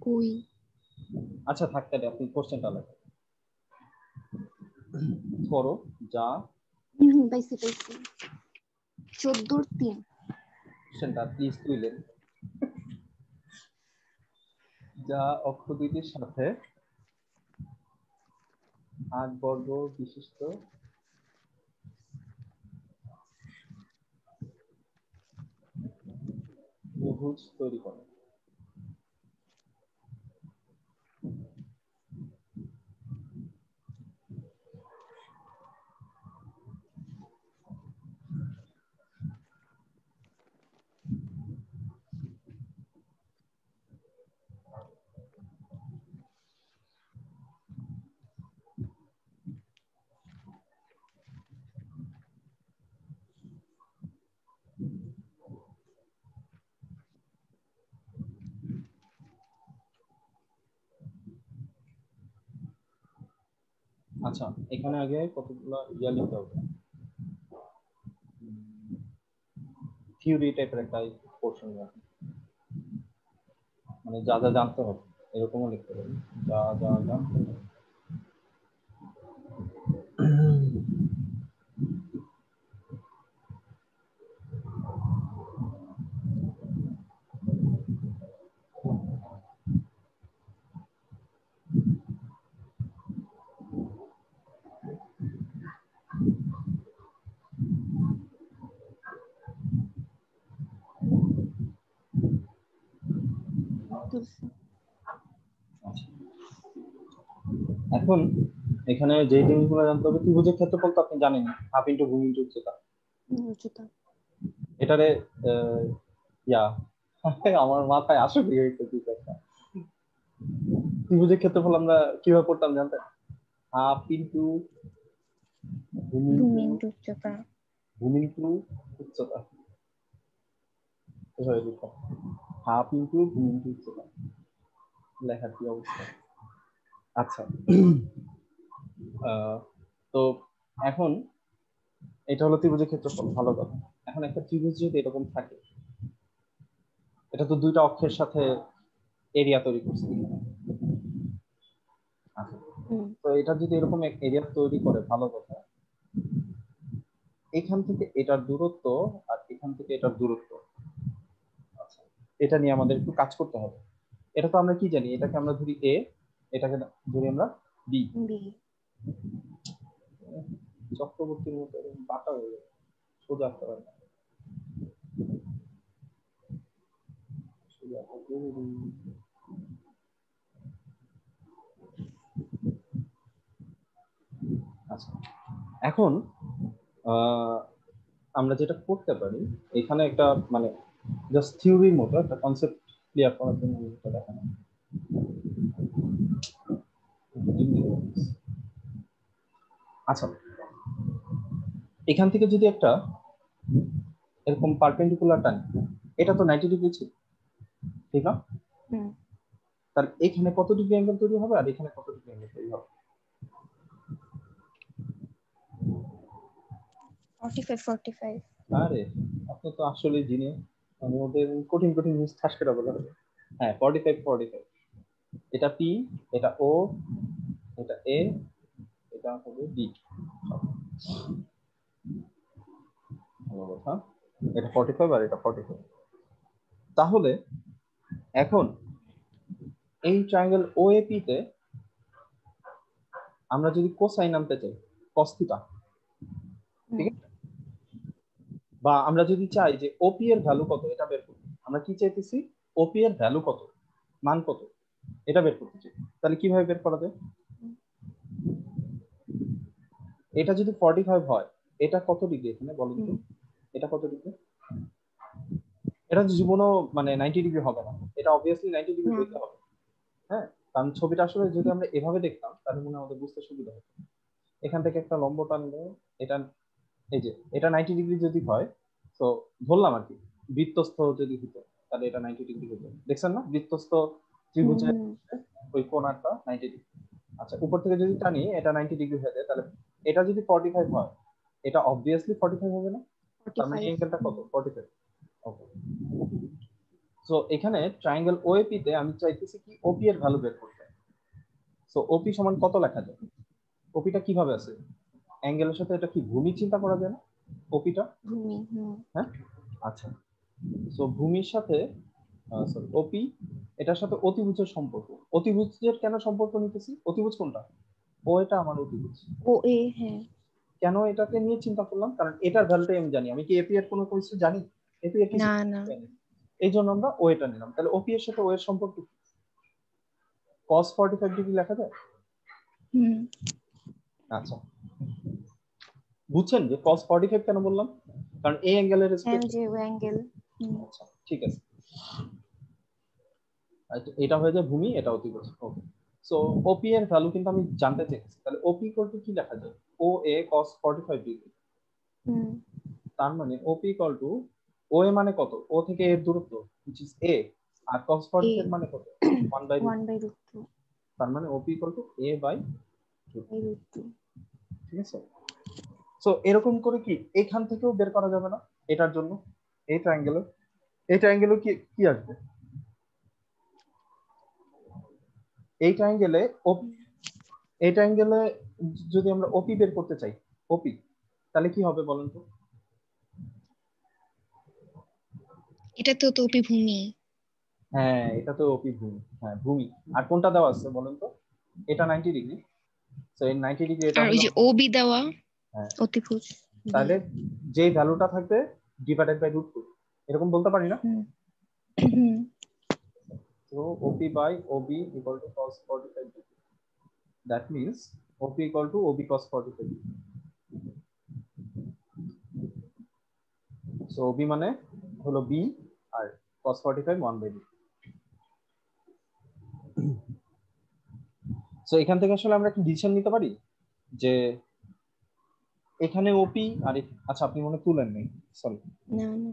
কই আচ্ছা থাক, তাহলে আপনি কোশ্চেনটা লেখেন করো যা পাইছি 14-3। কোশ্চেনটা প্লিজ তুইলেন। যা অক্ষ দুইটির সাথে 8 বর্গ বিশিষ্ট ত্রিভুজ তৈরি করে। আচ্ছা এখানে আগে কতগুলো ইয়া লিখতে হবে, থিওরি টাইপের একটা পোর্শন, মানে যা যা জানতে হবে এরকমও লিখতে পারি, যা যা জানতে হবে। এখন এখানে যে জিনিসগুলো জানতে হবে, ত্রিভুজের ক্ষেত্রফল তো আপনি জানেন, হাফ ইন্টু ভূমি ইন্টু উচ্চতা। উচ্চতা। এটারে ইয়া আমার মাথায় আসলে হইতো কি কথা, ত্রিভুজের ক্ষেত্রফল আমরা কিভাবে পড়তাম জানতেন? হাফ ইন্টু ভূমি ভূমি ইন্টু ইনটু উচ্চতা। ভূমি ইন্টু উচ্চতা, এভাবে লিখতাম, হাফ ইন্টু ভূমি ইন্টু উচ্চতা। লেখার কি অবস্থা। আচ্ছা তো এখন এটা হলো ত্রিভুজের ক্ষেত্রফল, ভালো কথা। এখন একটা ত্রিভুজ যদি এরকম থাকে, এটা তো দুইটা অক্ষের সাথে এরিয়া তৈরি করছে। আচ্ছা তো এটা যদি এরকম এক এরিয়া তৈরি করে, ভালো কথা। এখান থেকে এটার দূরত্ব আর এখান থেকে এটার দূরত্ব, আচ্ছা এটা নিয়ে আমাদের একটু কাজ করতে হবে। এটা তো আমরা কি জানি, এটাকে আমরা ধরি এ, এটাকে ধরি আমরা বি। চক্রবর্তীর মতো বাঁকা হয়ে যাবে, সোজা আসতে পারে না। আচ্ছা এখন আমরা যেটা করতে পারি, এখানে একটা মানে জাস্ট থিওরির মতো একটা কনসেপ্ট ক্লিয়ার করার জন্য এটা দেখানো। আচ্ছা এখান থেকে যদি একটা এরকম পারপেন্ডিকুলার টানি, এটা তো 90 ডিগ্রি ছিল, ঠিক না? তাহলে এখানে কত ডিগ্রি অ্যাঙ্গেল তৈরি হবে আর এখানে কত ডিগ্রি অ্যাঙ্গেল তৈরি হবে? 45-45। আরে আপনি তো আসলে জিনিয়াস, আমি ওদের কঠিন কঠিন জিনিস ঠাস করে বলা হবে। হ্যাঁ 45-45, এটা পি, এটা ও, এটা এ, এটা হবে বি। ভালো কথা, এটা 45 আর এটা 45। তাহলে এখন এই ট্রায়াঙ্গেল ওএপি তে আমরা যদি কোসাইন আনতে চাই, cos থিটা, ঠিক আছে? বা আমরা যদি চাই যে ওপি এর ভ্যালু কত এটা বের করতে, আমরা কি চাইতেছি? ওপি এর ভ্যালু কত, মান কত, এটা বের করতে চাই। তাহলে কিভাবে বের করা যায়? এটা যদি 45 হয়, এটা কত ডিগ্রি এখানে বলুন তো? এটা কত ডিগ্রি? এটা তো জীবনও মানে 90 ডিগ্রি হবে না, এটা অবভিয়াসলি 90 ডিগ্রি হইতে হবে। হ্যাঁ, কারণ ছবিটা আসলে যদি আমরা এভাবে দেখতাম তাহলে মনে হয় আমাদের বুঝতে সুবিধা হতো। এখান থেকে একটা লম্ব টানলে এটা, এই যে এটা 90 ডিগ্রি যদি হয়, তো ধরলাম আর কি বৃত্তস্থ যদি হতো তাহলে এটা 90 ডিগ্রি হতো। দেখছেন না বৃত্তস্থ ত্রিভুজের ওই কোণাটা 90 ডিগ্রি। আচ্ছা উপর থেকে যদি টানি এটা 90 ডিগ্রি হয়ে যায়, তাহলে এটা যদি 45 হয়, এটা অবভিয়াসলি 45 হবে না? তার মানে এই অ্যাঙ্গেলটা কত? 45। ওকে সো এখানে ট্রায়াঙ্গেল ওএপি তে আমি চাইতেছি কি ওপি এর ভ্যালু বের করতে। সো ওপি সমান কত লেখা যায়? ওপিটা কিভাবে আছে? অ্যাঙ্গেলের সাথে এটা কি ভূমি চিন্তা করা যায় না ওপিটা? ভূমি। হ্যাঁ, আচ্ছা। সো ভূমির সাথে সরি ওপি এটার সাথে অতিভুজের সম্পর্ক। অতিভুজের কেন সম্পর্ক নিতেছি? অতিভুজ কোনটা? ও এটা আমার অতিভুজ। ও এ, হ্যাঁ। কেন এটাকে নিয়ে চিন্তা করলাম? কারণ এটার ভ্যালুটাই আমি জানি। আমি কি এপি এর কোনো কিছু জানি? এপি এর কিছু না না। জানি। এই জন্য আমরা ও এটা নিলাম। তাহলে ওপি এর সাথে ও এর সম্পর্ক কি? cos 45 ডিগ্রি লেখা যায়? হুম। আচ্ছা, বুঝছেন যে cos 45 কেন বললাম? কারণ এই অ্যাঙ্গেলের হ্যাঁ, রেসপেক্ট। যে অ্যাঙ্গেল। আচ্ছা, ঠিক আছে। এটা হয়ে যায় ভূমি, এটা অতিভুজ। ওকে, সো ওপি এর ভ্যালু কিন্তু আমি জানতে চাইছি। তাহলে ওপি ইকুয়াল টু কি লেখা যায়? ও এ cos 45 ডিগ্রি। তার মানে ওপি ইকুয়াল টু ও এ মানে কত? ও থেকে এর দূরত্ব which is a, R cos 45 মানে কত? 1/√2। তার মানে ওপি ইকুয়াল টু a বাই √2। ঠিক আছে। সো এরকম করে কি এখান থেকেও বের করা যাবে না? এটার জন্য এই ট্রায়াঙ্গেলে কি কি আসবে? এই ট্রায়াঙ্গেলে যদি আমরা ওপি বের করতে চাই, ওপি, তাহলে কি হবে বলেন তো? এটা তো ওপি ভূমি। হ্যাঁ, এটা তো ওপি ভূমি। হ্যাঁ, ভূমি। আর কোনটা দেওয়া আছে বলেন তো? এটা 90 ডিগ্রি। সো এই 90 ডিগ্রি এটা আর ওই হলো, যে ওবি দেওয়া হ্যাঁ, অতিভুজ। তাহলে যে ভ্যালুটা থাকবে ডিভাইডেড বাই √2, এরকম বলতে পারি না? So OP by OB equal to cos 45 degree. That means OP equal to OB cos 45 degree. So OB মানে হলো B আর cos 45 1/2। সো এখান থেকে আসলে আমরা একটা ডিসিশন নিতে পারি যে এখানে ওপি আর আচ্ছা আপনি মনে তুলেন নাই, সরি। না না।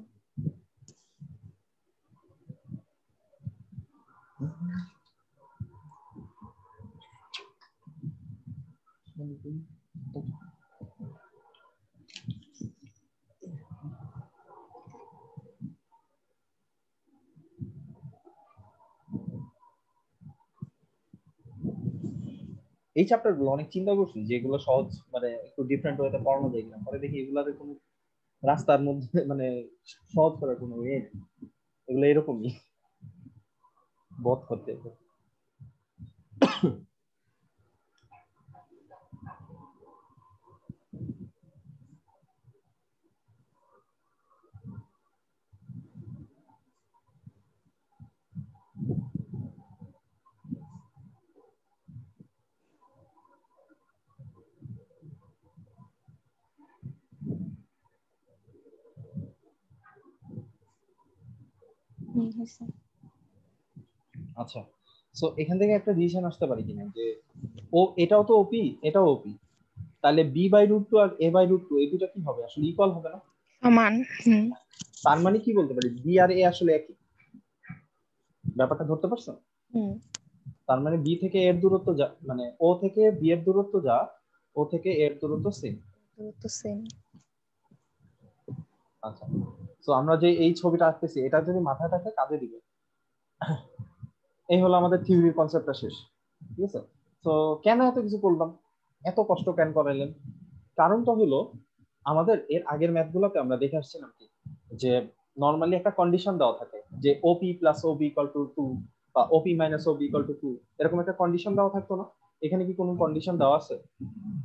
এই চ্যাপ্টার গুলো অনেক চিন্তা করছি যে এগুলো সহজ মানে একটু ডিফারেন্ট ওয়েতে পড়ানো যায় কিনা, পরে দেখি এগুলার কোনো রাস্তার মধ্যে মানে সহজ করার কোনো ওয়ে নেই। এগুলো এরকমই বধ করতে। আচ্ছা, সো এখান থেকে একটা ডিসিশন আসতে পারি কিনা যে ও এটাও তো ওপি, এটাও ওপি, তাহলে বি বাই √2 আর এ বাই √2 এই দুটো কি হবে? আসলে ইকুয়াল হবে না? সমান। তার মানে কি বলতে পারি বি আর এ আসলে একই। ব্যাপারটা ধরতে পারছো? তার মানে বি থেকে এর দূরত্ব যা, মানে ও থেকে বি এর দূরত্ব যা, ও থেকে এর দূরত্ব সেম। আচ্ছা, তো আমরা যে এই ছবিটা আঁকতেছি এটা যদি মাথায় থাকে কাজে দিবে। এই হলো আমাদের থিওরির কনসেপ্টটা শেষ। ঠিক আছে। তো কেন এত কিছু করলাম, এত কষ্ট কেন করাইলেন? কারণটা হলো আমাদের এর আগের ম্যাথগুলোতে আমরা দেখে আসছিলাম কি যে নরমালি একটা কন্ডিশন দেওয়া থাকে যে ওপি প্লাস ওবি ইকুয়াল টু 2 বা ওপি মাইনাস ওবি ইকুয়াল টু 2, এরকম একটা কন্ডিশন দেওয়া থাকতো না? এখানে কি কোনো কন্ডিশন দেওয়া আছে?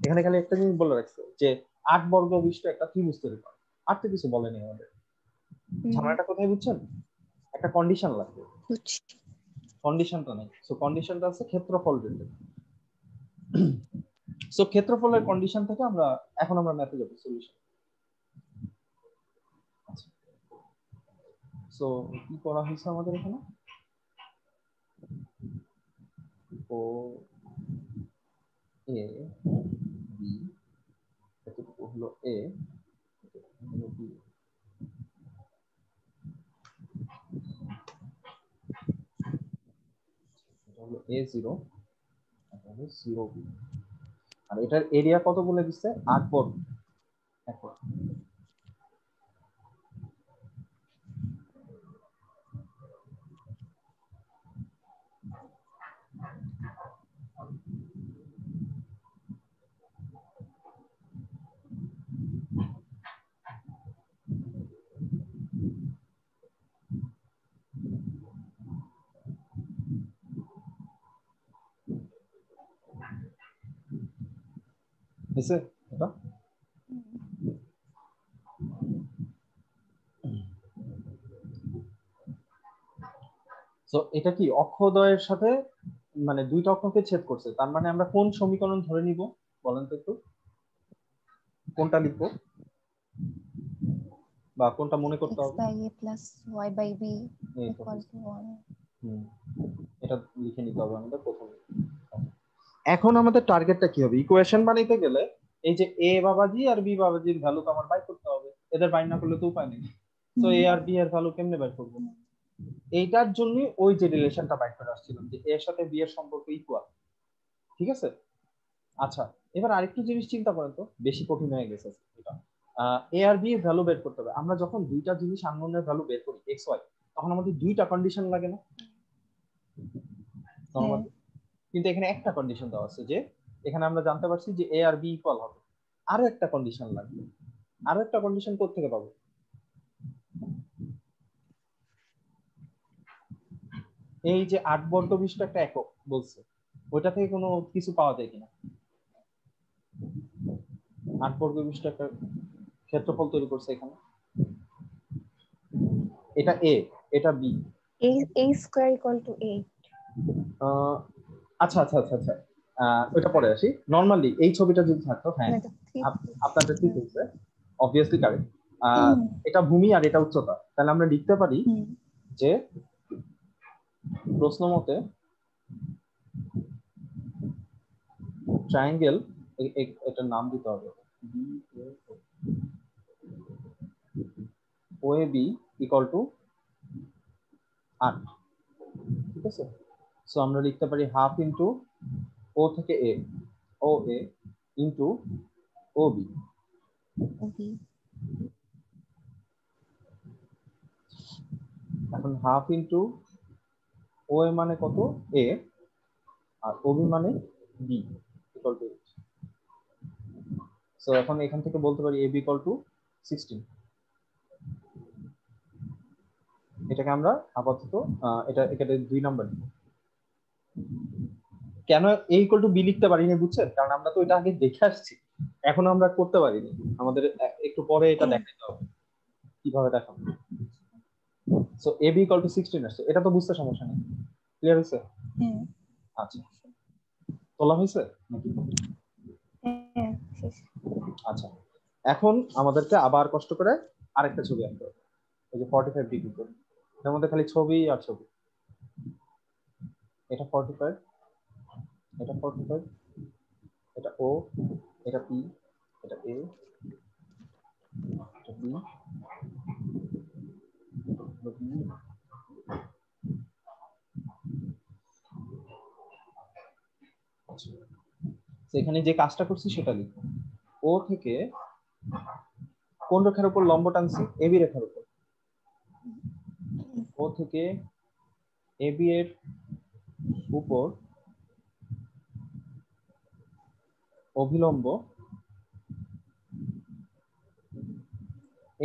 এখানে খালি একটা জিনিস বলে রাখছে যে 8 বর্গ বিশিষ্ট একটা ত্রিভুজ তৈরি করে, আর তো কিছু বলেনি আমাদের। ঝামেলাটা কোথায় বুঝছেন? একটা কন্ডিশন লাগবে, কন্ডিশনটা নেই। সো কন্ডিশনটা আছে ক্ষেত্রফল রিলেটেড। সো ক্ষেত্রফলের কন্ডিশন থেকে আমরা এখন ম্যাথে যাব সলিউশন। সো কি করা হয়েছে আমাদের এখানে? ও এ বি, এতটুকু হলো এ, হলো বি। এটা হলো A0, এটা হলো 0B, আর এটার এরিয়া কত বলে দিচ্ছে? 8 বর্গ। এখন হয়েছে এটা? তো এটা কি অক্ষদ্বয়ের সাথে মানে দুইটা অক্ষকে ছেদ করছে, তার মানে আমরা কোন সমীকরণ ধরে নিব বলেন তো একটু, কোনটা লিখবো বা কোনটা মনে করতে x হবে? by a plus y by b এই তো equal to 1. এটা লিখে নিতে হবে আমাদের প্রথমে। এখন আমাদের টার্গেটটা কি হবে? ইকুয়েশন বানাইতে গেলে এই যে a বাবাজি আর b বাবাজির ভ্যালু তো আমার বাই করতে হবে, এদের বাই না করলে তো উপায় নেই। তো a আর b এর ভ্যালু কেমনে বাই করব? এইটার জন্য ওই যে রিলেশনটা বাই করে আসছিলাম যে a এর সাথে b এর সম্পর্ক ইকুয়াল, ঠিক আছে? আচ্ছা, এবার আরেকটু জিনিস চিন্তা করেন তো, বেশি কঠিন হয়ে গেছে এটা। a আর b এর ভ্যালু বের করতে হবে। আমরা যখন দুইটা জিনিস আননোনের ভ্যালু বের করি x y, তখন আমাদের দুইটা কন্ডিশন লাগে না? নরমালি কিন্তু এখানে একটা কন্ডিশন দেওয়া আছে যে এখানে আমরা জানতে পারছি যে a আর b ইকুয়াল হবে, আরো একটা কন্ডিশন লাগবে। আরো একটা কন্ডিশন কোথা থেকে পাবো? এই যে 8 বর্গ বিশিষ্ট একটা একক বলছে, ওইটা থেকে কোনো কিছু পাওয়া যায় কিনা? 8 বর্গ বিশিষ্ট একটা ক্ষেত্রফল তৈরি করছে এখানে, এটা a, এটা b। a square equal to 8. আচ্ছা আচ্ছা আচ্ছা আচ্ছা, ওইটা পরে আসি। নরমালি এই ছবিটা যদি থাকতো, হ্যাঁ আপনারটা ঠিক হয়েছে, অবভিয়াসলি কারেক্ট। এটা ভূমি আর এটা উচ্চতা, তাহলে আমরা লিখতে পারি যে প্রশ্ন মতে ট্রায়াঙ্গেল, এটার নাম দিতে হবে OAB ইকুয়াল টু 8, ঠিক আছে? সো আমরা লিখতে পারি হাফ ইন্টু ও থেকে এ, ও এ ইন্টু ও বি। এখন হাফ ইন্টু ও এ মানে কত? এ, আর ও বি মানে বি ইকুয়াল টু 8। সো এখন এখান থেকে বলতে পারি এ বি ইকুয়াল টু 16। এটাকে আমরা আপাতত এটাকে 2 নাম্বার দিব। কেন এ ইকুয়াল টু বি লিখতে পারিনি বুঝছেন? কারণ আমরা তো এটা আগে দেখে আসছি, এখন আমরা করতে পারিনি, আমাদের একটু পরে এটা দেখাতে হবে কিভাবে দেখাবো। So A B equal to 16 আসছে, এটা তো বুঝতে সমস্যা নেই, ক্লিয়ার হয়েছে? আচ্ছা, তোলা হয়েছে নাকি? আচ্ছা, এখন আমাদেরকে আবার কষ্ট করে আরেকটা ছবি আঁকতে হবে, এই যে 45 ডিগ্রি করে, এর মধ্যে খালি ছবি আর ছবি। এটা 45, এটা 45, এটা ও, এটা পি, এটা এ, এটা বি, এটা বি। সেখানে যে কাজটা করছি সেটা লিখো। ও থেকে কোন রেখার উপর লম্ব টানছি? এবি রেখার উপর। ও থেকে এবি এর উপর অভিলম্ব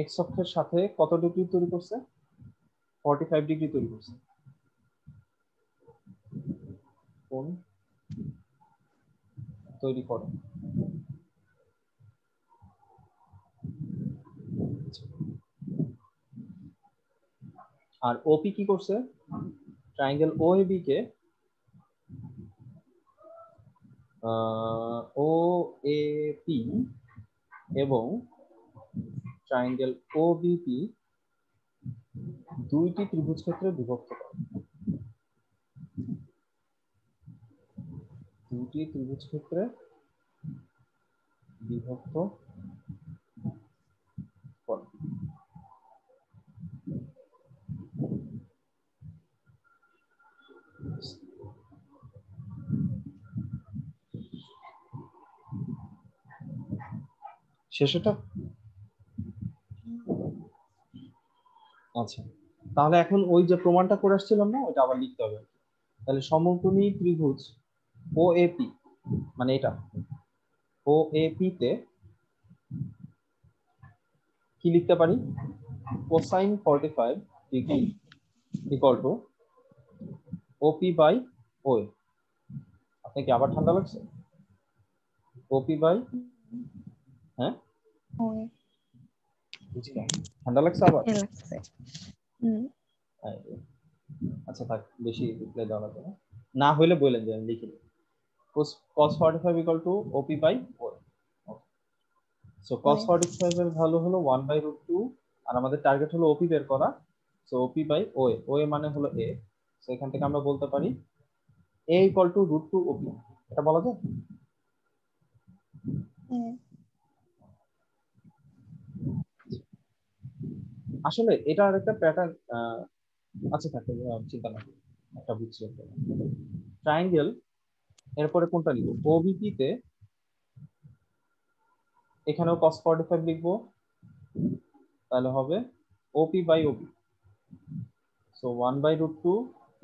এক্স অক্ষের সাথে কত ডিগ্রি তৈরি করছে? 45 ডিগ্রি তৈরি করছে। কোণ তৈরি করে। আর ওপি কি করছে? ট্রায়াঙ্গেল ওএবি কে ওএপি এবং ট্রায়াঙ্গেল ওবিপি দুইটি ত্রিভুজ ক্ষেত্রে বিভক্ত করে। দুইটি ত্রিভুজ ক্ষেত্রে বিভক্ত করে। শেষটা? আচ্ছা, তাহলে এখন ওই যে প্রমাণটা করে আসছিলাম না, ওটা আবার লিখতে হবে। তাহলে সমকোণী ত্রিভুজ ওএপি মানে এটা ওএপি তে কি লিখতে পারি cosine 45 degree equal to OP by OA. আপনি কি আবার ঠান্ডা লাগছে? ওপি বাই হ্যাঁ ওই বুঝি না, ঠান্ডা লাগছে আবার? লাগছে। হুম আচ্ছা থাক, বেশি রিপ্লাই দেওয়া লাগবে না, না হইলে বললেন যে আমি লিখে দিই। cos 45 equal to OP by OA. So cos ওই 45 এর ভ্যালু হলো 1 by root 2 আর আমাদের টার্গেট হলো OP বের করা। So OP by OA, OA মানে হলো A। সো এখান থেকে আমরা বলতে পারি A equal to root 2 OP, এটা বলা যায়? হ্যাঁ আসলে এটার একটা প্যাটার্ন আচ্ছা থাকে, চিন্তা না, একটা বুঝছি। ট্রায়াঙ্গেল এরপরে কোনটা লিখবো? OBP তে এখানেও cos 45 লিখবো, তাহলে হবে OP by OB। So 1 by root 2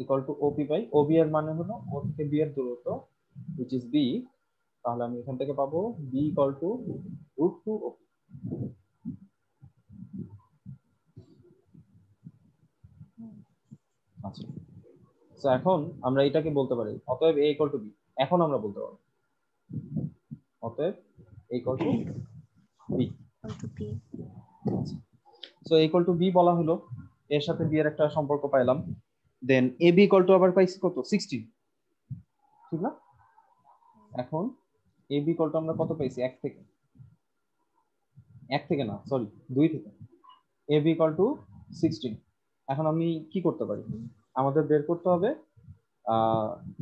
equal to OP by OB এর মানে হলো O থেকে B এর দূরত্ব which is B। তাহলে আমি এখান থেকে পাবো B equal to root 2 OP। আচ্ছা, তো এখন আমরা এটাকে বলতে পারি অতএব A equal to B। এখন আমরা বলতে পারবো অতএব A equal to B। B so A equal to B বলা হলো, এর সাথে B এর একটা সম্পর্ক পাইলাম। দেন AB equal to আবার পাইছি কত 16, ঠিক না? এখন AB equal to আমরা কত পাইছি 1 থেকে না সরি 2 থেকে AB equal to 16। এখন আমি কি করতে পারি, আমাদের বের করতে হবে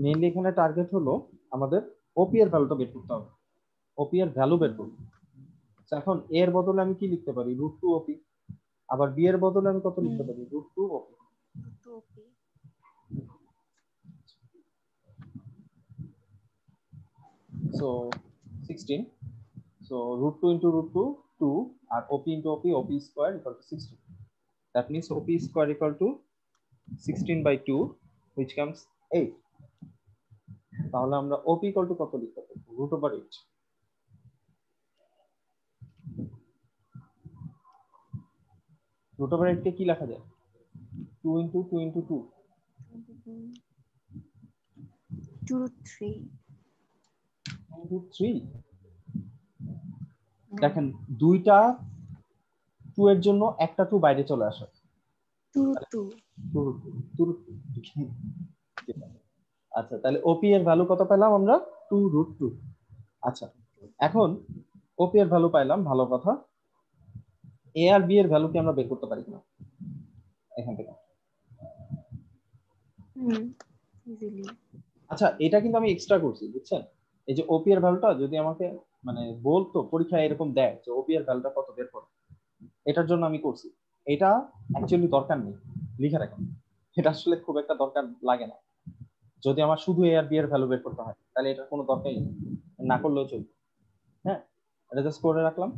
মেইনলি এখানে টার্গেট হলো আমাদের ওপি এর ভ্যালুটা বের করতে হবে, ওপি এর ভ্যালু বের করব। এখন এ এর বদলে আমি কি লিখতে পারি রুট 2 ওপি, আবার বি এর বদলে আমি কত লিখতে পারি root 2 OP. So 16, so root 2 into root 2 2 আর OP into OP, OP square equal to 16, that means OP square equal to 16 by 2 which comes 8। তাহলে আমরা OP equal to কত লিখতে পারি root over 8। root over 8 কে কি লেখা যায় 2 into 2 into 2 two three 2 into 3। দেখেন দুইটা 2 এর জন্য একটা 2 বাইরে চলে আসে, টু টু 2 আচ্ছা তাহলে ওপি এর ভ্যালু কত পেলাম আমরা 2 root 2। আচ্ছা এখন ওপি এর ভ্যালু পাইলাম, ভালো কথা। এ আর বি এর ভ্যালু কি আমরা বের করতে পারি কিনা এখান থেকে? ইজিলি আচ্ছা এটা কিন্তু আমি এক্সট্রা করছি বুঝছেন, এই যে ওপি এর ভ্যালুটা যদি আমাকে মানে বলতো পরীক্ষায় এরকম দেয় যে ওপি এর ভ্যালুটা কত বের করো, এটার জন্য আমি করছি। এটা অ্যাকচুয়ালি দরকার নেই লিখে রাখেন, এটা আসলে খুব একটা দরকার লাগে না। যদি আমার শুধু এ আর বি এর ভ্যালু বের করতে হয় তাহলে এটার কোনো দরকারই নেই, না করলেও চলবে। হ্যাঁ এটা জাস্ট করে রাখলাম।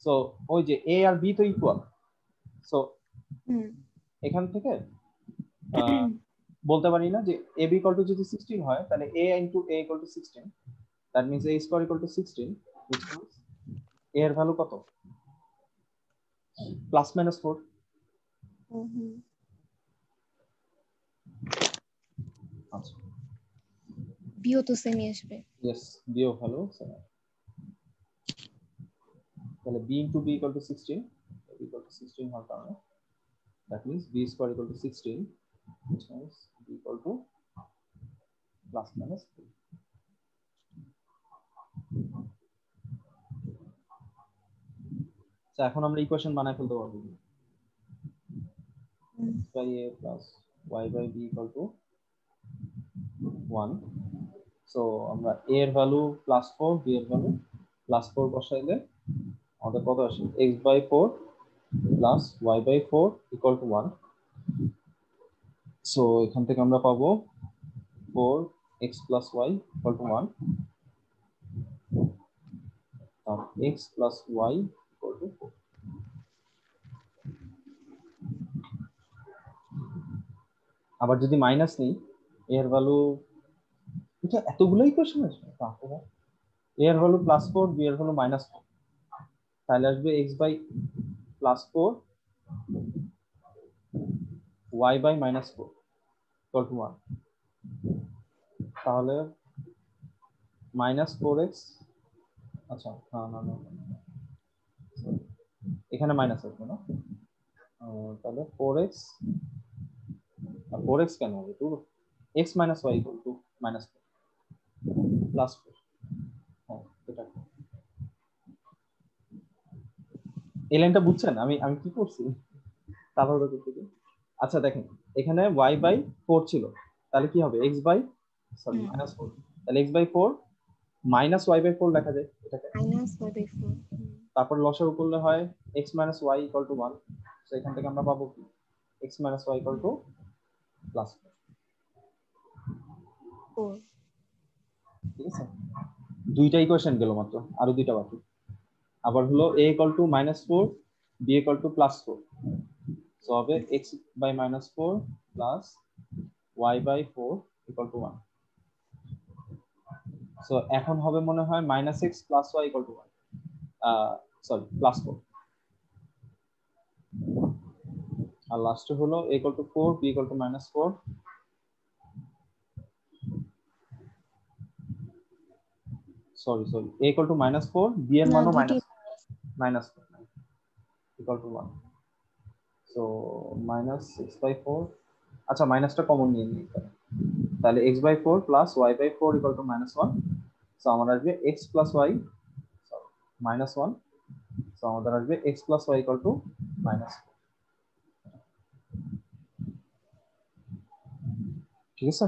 সো ওই যে এ আর বি তো ইকুয়াল, সো এখান থেকে বলতে পারি না যে এ বি ইকুয়াল টু যদি 16 হয় তাহলে a into a equal to 16, that means a square equal to 16 which means a এর ভ্যালু কত প্লাস মাইনাস 4। আচ্ছা বিও তো সেমই আসবে। ইয়েস বিও ভ্যালু তাহলে b into b equal to 16, b equal to 16 হওয়ার কারণে that means b square equal to 16 which means b equal to plus minus 3। তো এখন আমরা ইকুয়েশন বানায় ফেলতে পারবো x by a plus y by b equal to 1। So আমরা a এর ভ্যালু +4, b এর ভ্যালু +4 বসাইলে আমাদের কত আসে x by 4 plus y by 4 equal to 1। So এখান থেকে আমরা পাবো 4x plus y equal to 1, R x plus y equal to 4। আবার যদি মাইনাস নেই এর ভ্যালু এটা এতগুলো ইকুয়েশন আসবে তারপরে a এর ভ্যালু +4 b এর ভ্যালু -4 তাহলে আসবে x/+4 y/-4 = 1 তাহলে -4x আচ্ছা না এখানে মাইনাস আসবে না তাহলে 4x আর 4x কেন হবে 2 x - y -4 +4 হ্যাঁ এটা এই লাইনটা বুঝছেন আমি আমি কি করছি তাহলে করতে কি আচ্ছা দেখেন এখানে y/4 ছিল তাহলে কি হবে x/4 তাহলে x/4 -y/4 লেখা যায় এটাকে -y/4 তারপর লসাগু করলে হয় x - y = 1 তো এখান থেকে আমরা পাবো কি x - y = +4 4 ঠিক আছে দুইটা ইকুয়েশন গেল মাত্র আরো দুইটা বাকি আবার হলো a = -4 b = +4 সো হবে x/-4 y/4 = 1 সো এখন হবে মনে হয় -x + y = 1 সরি +4 আর লাস্টে হলো a = 4 b = -4 sorry a = -4 b এর না মানও দুটি -4 = 1 সো -6/4 আচ্ছা মাইনাসটা কমন নিয়ে নিই তাহলে x/4 + y/4 = -1 সো আমাদের আসবে x + y -1 সো আমাদের আসবে x + y = -4 ঠিক আছে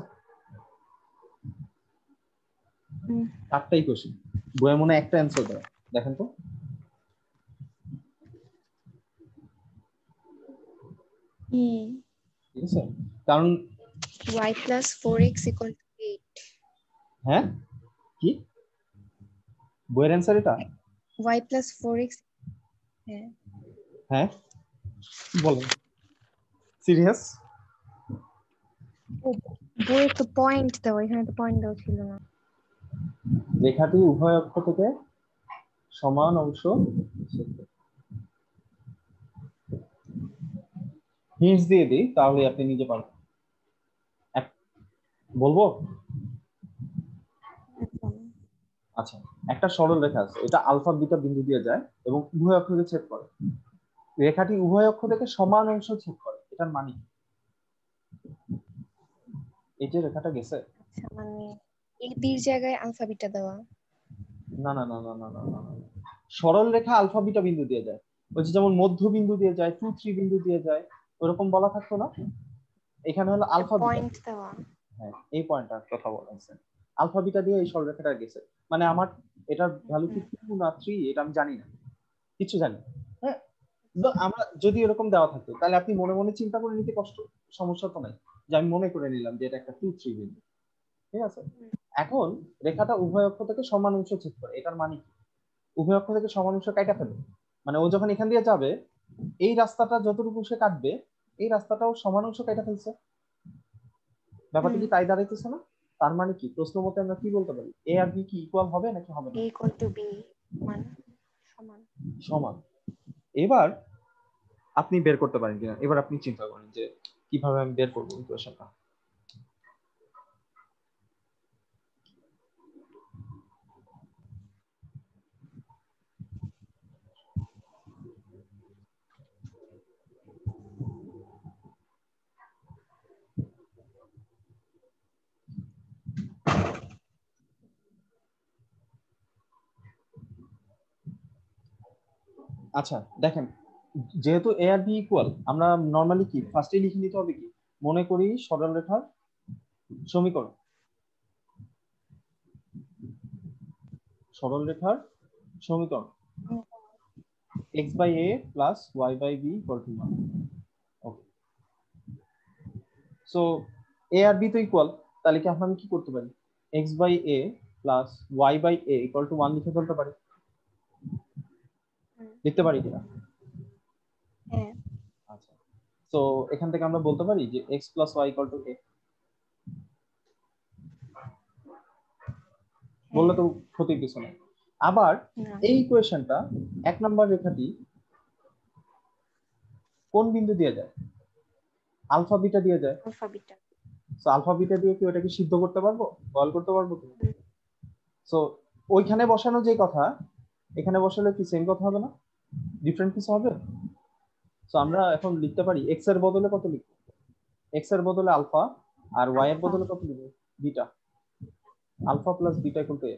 চারটা ইকুয়েশন বইয়ে মনে একটা অ্যানসার দেয় দেখেন তো ঠিক আছে কারণ y + 4x = 8 হ্যাঁ কি বইয়ের অ্যানসার এটা y + 4x হ্যাঁ হ্যাঁ বলেন সিরিয়াস বইয়ে তো পয়েন্ট দাও এখানে তো পয়েন্ট দাও ছিল না রেখাটি উভয় অক্ষ থেকে সমান অংশ ছেদ করে। হিন্টস দিয়ে দিই তাহলে আপনি নিজে পারবেন বলবো আচ্ছা একটা সরল রেখা আছে এটা আলফা বিটা বিন্দু দিয়ে যায় এবং উভয় অক্ষকে ছেদ করে রেখাটি উভয় অক্ষ থেকে সমান অংশ ছেদ করে এটার মানে কি এই যে রেখাটা গেছে আচ্ছা মানে এই বির জায়গায় আলফা বিটা দেওয়া না না না না না না না সরল রেখা আলফা বিটা বিন্দু দিয়ে যায় বলছি যেমন মধ্য বিন্দু দিয়ে যায় 2 3 বিন্দু দিয়ে যায় ওরকম বলা থাকতো না এখানে হলো আলফা বিটা পয়েন্ট দেওয়া হ্যাঁ এই পয়েন্টটার কথা বলছেন আলফা বিটা দিয়ে এই সরলরেখাটা গেছে মানে আমার এটার ভ্যালু কি 2 না 3 এটা আমি জানি না কিছু জানি না হ্যাঁ তো আমরা যদি এরকম দেওয়া থাকতো তাহলে আপনি মনে মনে চিন্তা করে নিতে কষ্ট সমস্যা তো নাই যে আমি মনে করে নিলাম যে এটা একটা 2 3 বিন্দু ঠিক আছে এখন রেখাটা উভয় অক্ষ থেকে সমান অংশ ছেদ করে এটার মানে কি উভয় অক্ষ থেকে সমান অংশ কাটা ফেলে মানে ও যখন এখান দিয়ে যাবে এই রাস্তাটা যতটুকু সে কাটবে এই রাস্তাটাও সমান অংশ কাটা ফেলছে ব্যাপারটা কি তাই দাঁড়াইতেছে না তার মানে কি প্রশ্ন মতে আমরা কি বলতে পারি এ আর বি কি ইকুয়াল হবে নাকি হবে না a = b মানে সমান সমান এবার আপনি বের করতে পারেন কিনা এবার আপনি চিন্তা করেন যে কিভাবে আমি বের করবো ইকুয়েশনটা আচ্ছা দেখেন যেহেতু এ আর বি ইকুয়াল আমরা নরমালি কি ফার্স্টে লিখে নিতে হবে কি মনে করি সরল রেখার সমীকরণ সরল রেখার সমীকরণ x/a + y/b = 1 okay so a আর b তো ইকুয়াল তাহলে কি আমরা কি করতে পারি x/a + y/a = 1 লিখে ফেলতে পারি লিখতে পারি কিনা হ্যাঁ আচ্ছা তো এখান থেকে আমরা বলতে পারি যে x + y = a বললে তো ক্ষতির কিছু নেই। আবার না এই ইকুয়েশনটা 1 নাম্বার রেখাটি কোন বিন্দু দিয়ে যায়? আলফা বিটা দিয়ে যায়। Alpha beta. So alpha beta দিয়ে কি ওটাকে সিদ্ধ করতে পারবো, বল করতে পারবো কি? সো ওইখানে বসানো যে কথা এখানে বসালে কি সেম কথা হবে না, ডিফারেন্ট কিছু হবে? সো আমরা এখন লিখতে পারি এক্স এর বদলে কত লিখব, এক্স এর বদলে আলফা আর ওয়াই এর আলফা। বদলে কত লিখব, beta. Alpha plus beta equal to a.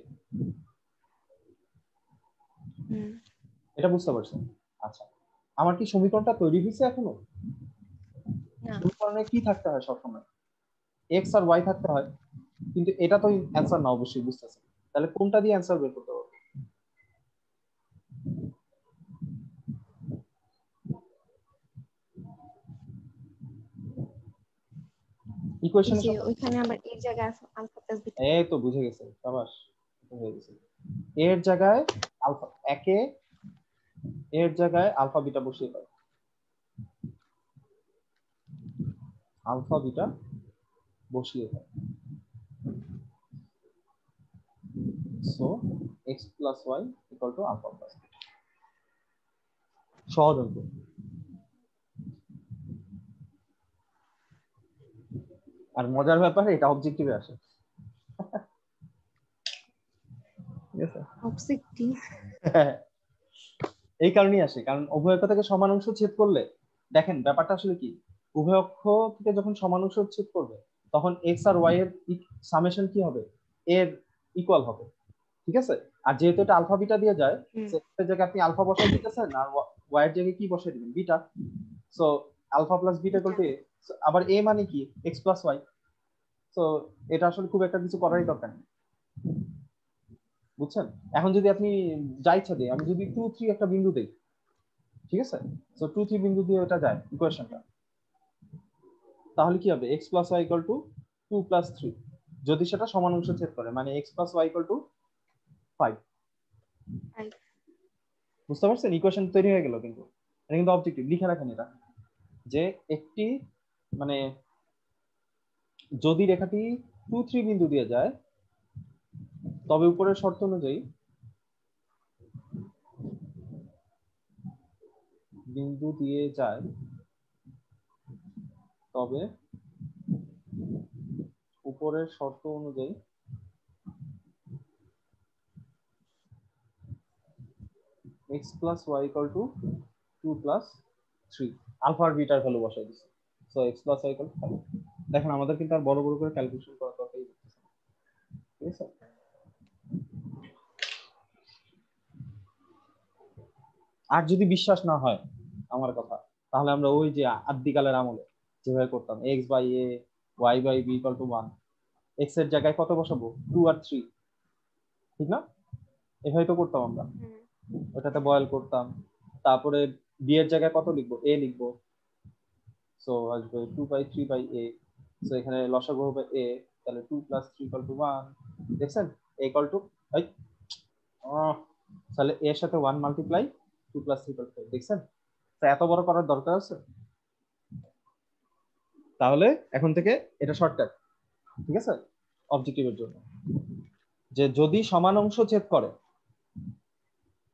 এটা বুঝতে পারছেন? আচ্ছা, আমার কি সমীকরণটা তৈরি হয়েছে এখনো? না সমীকরণে কি থাকতে হয় সবসময়? এক্স আর ওয়াই থাকতে হয়, কিন্তু এটা তো অ্যান্সার না অবশ্যই, বুঝতেছেন? তাহলে কোনটা দিয়ে অ্যান্সার বের করতে পারবো? এই ইকুয়েশনের যে সাথে ওইখানে আবার এর জায়গায় আলফা প্লাস বিটা। এই তো বুঝে গেছে, সাবাস, হয়ে গেছে। এর জায়গায় আলফা একে এর জায়গায় আলফা বিটা বসিয়ে দাও, আলফা বিটা বসিয়ে দাও। So x plus y equal to alpha plus beta. সহজ অঙ্ক। আর মজার ব্যাপার এটা অবজেক্টিভে আসে, ঠিক আছে? অবজেক্টিভ। এই কারণেই আসে, কারণ উভয় অক্ষ থেকে সমান অংশ ছেদ করলে দেখেন ব্যাপারটা আসলে কি, উভয় অক্ষ থেকে যখন সমান অংশ ছেদ করবে তখন এক্স আর ওয়াই এর সামেশন কি হবে, এর ইকুয়াল হবে, ঠিক আছে? আর যেহেতু এটা আলফা বিটা দিয়ে যায়, সেটার জায়গায় আপনি আলফা বসাই দিতেছেন আর ওয়াই এর জায়গায় কি বসাই দিবেন, beta. So alpha plus beta equal to a. আবার এ মানে কি, এক্স প্লাস ওয়াই। সো এটা আসলে খুব একটা কিছু করারই দরকার নেই, বুঝছেন? এখন যদি আপনি যা ইচ্ছা দিই, আমি যদি 2 3 একটা বিন্দু দেই, ঠিক আছে? সো 2 3 বিন্দু দিয়ে এটা যায় ইকুয়েশনটা, তাহলে কি হবে, x plus y equal to 2 plus 3, যদি সেটা সমান অংশ ছেদ করে, মানে x plus y equal to 5। বুঝতে পারছেন? ইকুয়েশন তৈরি হয়ে গেল। কিন্তু এটা কিন্তু অবজেক্টিভ, লিখে রাখেন এটা, যে একটি মানে যদি রেখাটি 2 3 বিন্দু দিয়ে যায়, তবে উপরের শর্ত অনুযায়ী বিন্দু দিয়ে যায়, তবে উপরের শর্ত অনুযায়ী x plus y equal to 2 plus 3, alpha আর বিটার ভ্যালু বসাই দিছি। সো x plus y equal to 5। দেখেন আমাদের কিন্তু আর বড় বড় করে ক্যালকুলেশন করা দরকার নেই, ঠিক আছে? আর যদি বিশ্বাস না হয় আমার কথা, তাহলে আমরা ওই যে আদিকালের আমলে যেভাবে করতাম, x by a y by b equal to 1, x এর জায়গায় কত বসাবো, 2 আর 3, ঠিক না? এভাবে তো করতাম আমরা, ওটাতে বয়েল করতাম। তারপরে b এর জায়গায় কত লিখবো, a লিখবো। সো আসবে 2 বাই 3 বাই a। সো এখানে লসাগু হবে a, তাহলে 2 প্লাস 3 ইকুয়াল টু 1। দেখছেন a ইকুয়াল টু তাহলে a এর সাথে 1 মাল্টিপ্লাই 2 প্লাস 3 ইকুয়াল টু 5। দেখছেন তো এত বড় করার দরকার আছে? তাহলে এখন থেকে এটা শর্টকাট, ঠিক আছে, অবজেক্টিভের জন্য, যে যদি সমান অংশ ছেদ করে,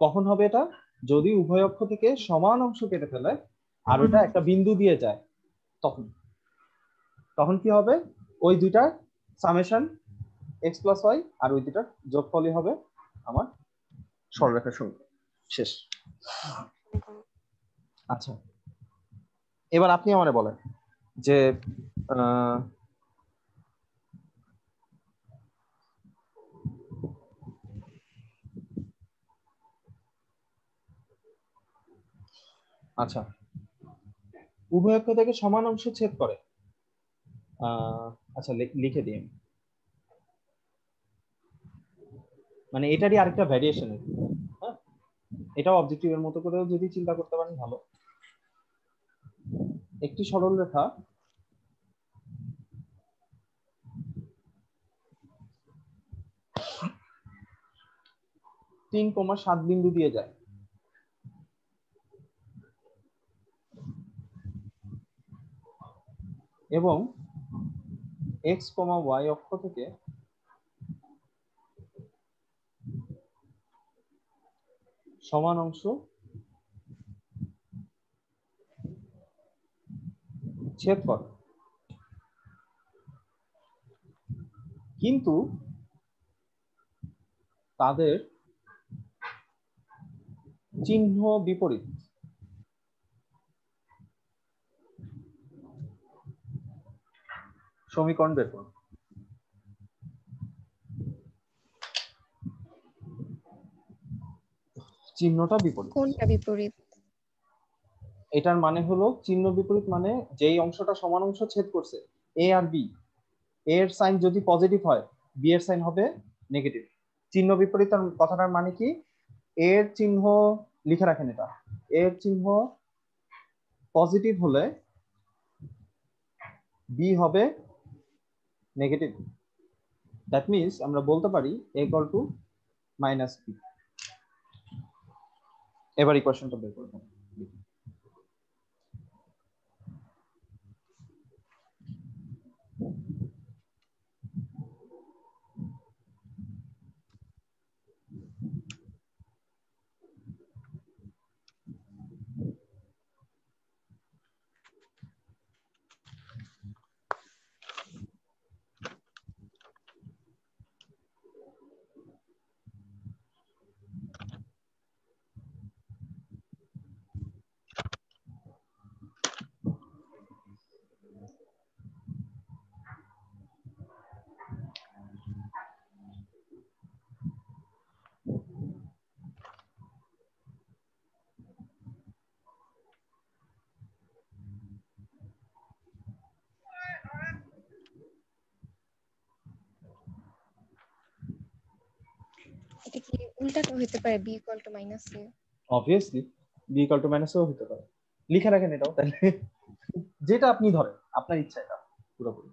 কখন হবে এটা, যদি উভয় অক্ষ থেকে সমান অংশ কেটে ফেলে আর ওটা একটা বিন্দু দিয়ে যায়, তখন তখন কি হবে, ওই দুইটার সামেশন এক্স প্লাস ওয়াই আর ওই দুইটার যোগফলই হবে আমার সরলরেখার সমীকরণ। শেষ। আচ্ছা, এবার আপনি আমারে বলেন যে আচ্ছা, উভয় অক্ষ থেকে সমান অংশ ছেদ করে, আচ্ছা লিখে দিই, মানে এটারই আরেকটা ভ্যারিয়েশন। হ্যাঁ, এটাও অবজেক্টিভের মতো করেও যদি চিন্তা করতে পারেন ভালো। একটি সরল রেখা তিন কমা 7 বিন্দু দিয়ে যায়, এবং এক্স কমা ওয়াই অক্ষ থেকে সমান অংশ ছেদ করে, কিন্তু তাদের চিহ্ন বিপরীত। সমীকরণ বের করুন। চিহ্নটা বিপরীত। কোনটা বিপরীত? এটার মানে হলো চিহ্ন বিপরীত মানে যেই অংশটা সমান অংশ ছেদ করছে এ আর বি, এর সাইন যদি পজিটিভ হয় বি এর সাইন হবে নেগেটিভ। চিহ্ন বিপরীত কথাটার মানে কি, এর চিহ্ন লিখে রাখেন, এটা এর চিহ্ন পজিটিভ হলে বি হবে নেগেটিভ। দ্যাট মিনস আমরা বলতে পারি a equal to minus b. এবার ইকুয়েশনটা বের করব। এটা কি উল্টাটা হতে পারে, b equal to minus c? Obviously b equal to minus ও হতে পারে, লিখে রাখেন এটাও তাহলে। যেটা আপনি ধরেন আপনার ইচ্ছা, এটা পুরোপুরি।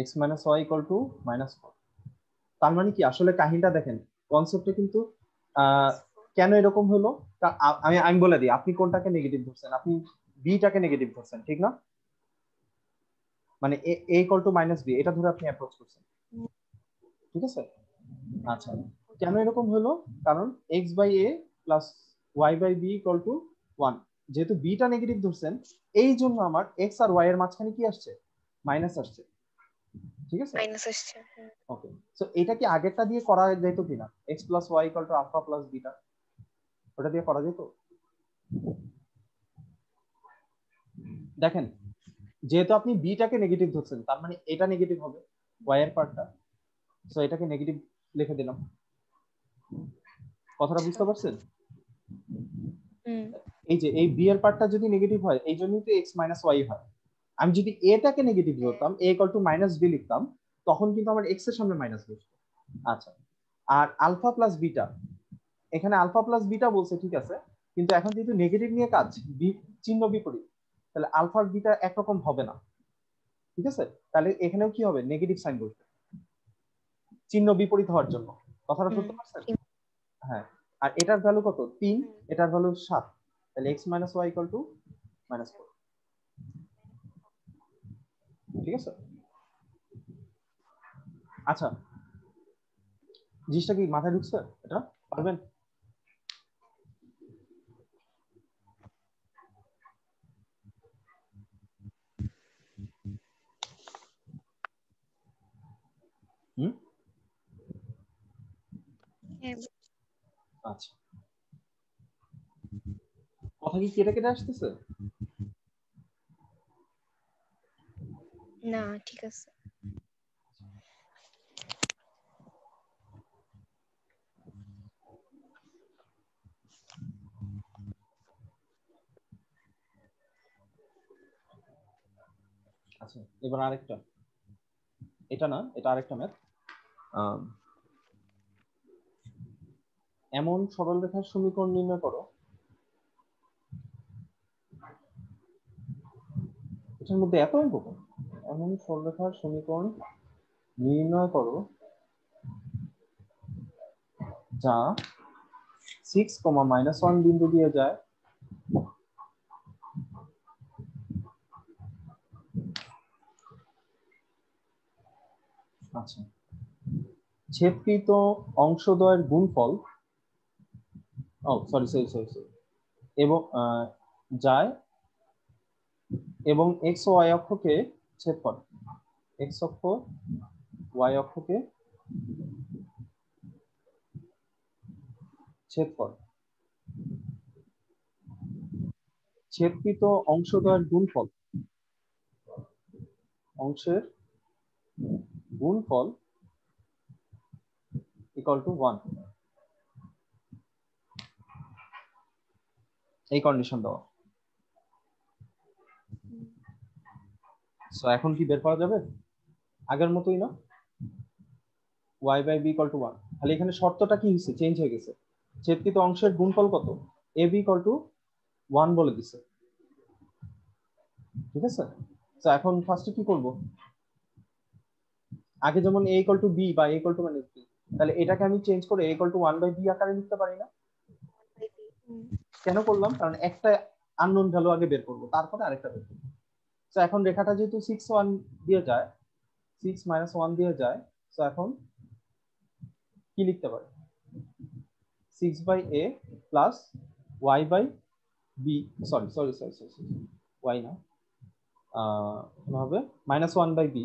x minus y equal to minus 4। তার মানে কি আসলে কাহিনীটা দেখেন, কনসেপ্টে কিন্তু কেন এরকম হলো আমি আমি বলে দিই। আপনি কোনটাকে নেগেটিভ ধরছেন? আপনি বিটাকে নেগেটিভ ধরছেন, ঠিক না? মানে a equal to minus B এটা ধরে আপনি অ্যাপ্রোচ করছেন, ঠিক আছে? আচ্ছা, কেন এরকম হলো? কারণ x by a plus y by B equal to 1, যেহেতু বিটা নেগেটিভ ধরছেন এই জন্য আমার x আর y এর মাঝখানে কি আসছে? মাইনাস আসছে, ঠিক আছে? মাইনাস আসছে। ওকে, সো এটা কি আগেরটা দিয়ে করা যেত কিনা, x plus y equal to alpha plus beta, ওটা দিয়ে করা যেত? দেখেন, যেহেতু আপনি বিটাকে নেগেটিভ ধরছেন তার মানে এটা নেগেটিভ হবে, ওয়াই এর পার্টটা, সো এটাকে নেগেটিভ লিখে দিলাম। কথাটা বুঝতে পারছেন? এই যে এই বি এর পার্টটা যদি নেগেটিভ হয় এই জন্যই তো x মাইনাস ওয়াই হয়। আমি যদি এটাকে নেগেটিভ ধরতাম, a equal to minus B লিখতাম, তখন কিন্তু আমার x এর সামনে মাইনাস বসতো। আচ্ছা, আর আলফা প্লাস বিটা, এখানে আলফা প্লাস বিটা বলছে, ঠিক আছে, কিন্তু এখন যেহেতু নেগেটিভ নিয়ে কাজ, চিহ্ন বিপরীত, তাহলে আলফা আর বিটা একরকম হবে না, ঠিক আছে? তাহলে এখানেও কি হবে? নেগেটিভ সাইন বসবে, চিহ্ন বিপরীত হওয়ার জন্য। কথাটা ধরতে পারছেন? হ্যাঁ। আর এটার ভ্যালু কত? 3, এটার ভ্যালু 7, তাহলে x minus y equal to minus 4, ঠিক আছে? আচ্ছা, জিনিসটা কি মাথায় ঢুকছে? এটা পারবেন? হুম, আচ্ছা, কথা কি কেটে কেটে আসতেছে? না ঠিক আছে। আচ্ছা এবার আরেকটা, এটা না, এটা আরেকটা ম্যাথ। এমন সরলরেখার সমীকরণ নির্ণয় করো, এটার মধ্যে এত অঙ্ক কেন? এমন সরলরেখার সমীকরণ নির্ণয় করো যা 6, -1 বিন্দু দিয়ে যায় আচ্ছা ছেদকৃত অংশদ্বয়ের গুণফল, ও সরি সরি সরি সরি, এবং যায় এবং এক্স ও ওয়াই অক্ষকে ছেদ করে, এক্স অক্ষ ওয়াই অক্ষকে ছেদ করে। ছেদকৃত অংশদ্বয়ের গুণফল, অংশের গুণফল ইকুয়াল টু 1, এই কন্ডিশন দেওয়া। সো এখন কি বের করা যাবে? আগের মতোই না, y by B equal to 1, খালি এখানে শর্তটা কি হয়েছে, চেঞ্জ হয়ে গেছে। ছেদকৃত অংশের গুণফল কত, এ বি ইকুয়াল টু 1 বলে দিছে, ঠিক আছে। তো এখন ফার্স্টে কি করব, আগে যেমন a ইকুয়াল টু বি বা a equal to minus B, তাহলে এটাকে আমি চেঞ্জ করে a equal to 1 by B আকারে লিখতে পারি না? কেন করলাম, কারণ একটা আননোন ভ্যালু আগে বের করব, তারপরে আরেকটা বের করব। তো এখন রেখাটা যেহেতু 6 1 দিয়ে যায়, 6 -1 দিয়ে যায়, তো এখন কি লিখতে পারি, 6 by a plus y by B, sorry sorry sorry sorry, y না, হবে -1 বাই বি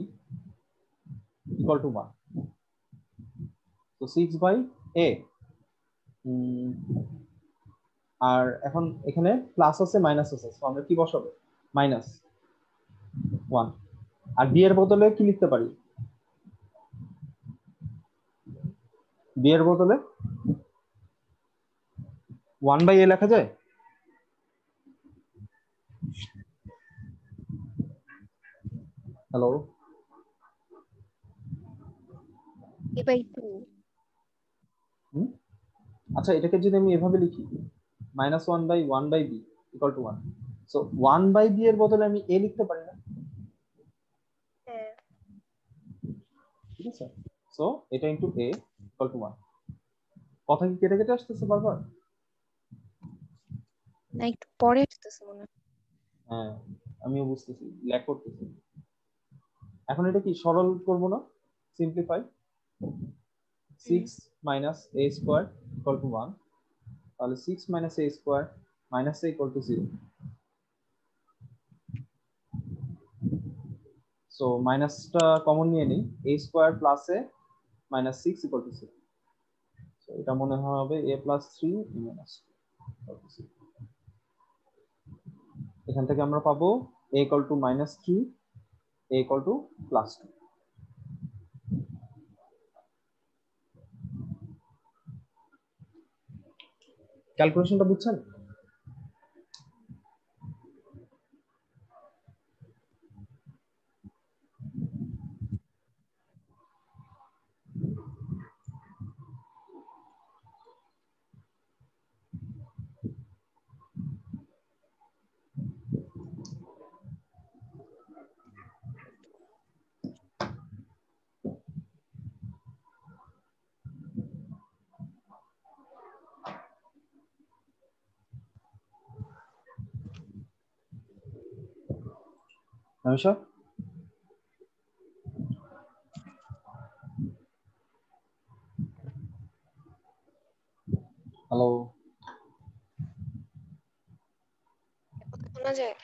ইকুয়াল টু 1। তো 6 বাই a, আর এখন এখানে প্লাস আছে মাইনাস আছে, তো আমরা কি বসাবো, -1। আর বি এর বদলে কি লিখতে পারি, বি এর বদলে 1 বাই a লেখা যায়। Hello, a by 2। আচ্ছা এটাকে যদি আমি এভাবে লিখি, -1 by 1 by B equal to 1, so 1 by B এর বদলে আমি a লিখতে পারি না, হ্যাঁ ঠিক আছে। সো এটা ইনটু a ইকুয়াল টু 1। কথা কি কেটে কেটে আসতেছে বারবার? না একটু পরে আসতেছে মনে হয়। হ্যাঁ আমিও বুঝতেছি, ল্যাগ করতেছি। এখন এটা কি সরল করব না, simplify, 6 minus a square equal to 1, তাহলে 6 minus a square minus a equal two 0। So মাইনাসটা কমন নিয়ে নিই, a square plus a minus 6 equal to 0। So এটা মনে হবে a প্লাস 3 মাইনাস 2। এখান থেকে আমরা পাবো a equal two -3, a equal to +2। ক্যালকুলেশনটা বুঝছেন? নমিশা, হ্যালো, কথা শোনা যায়?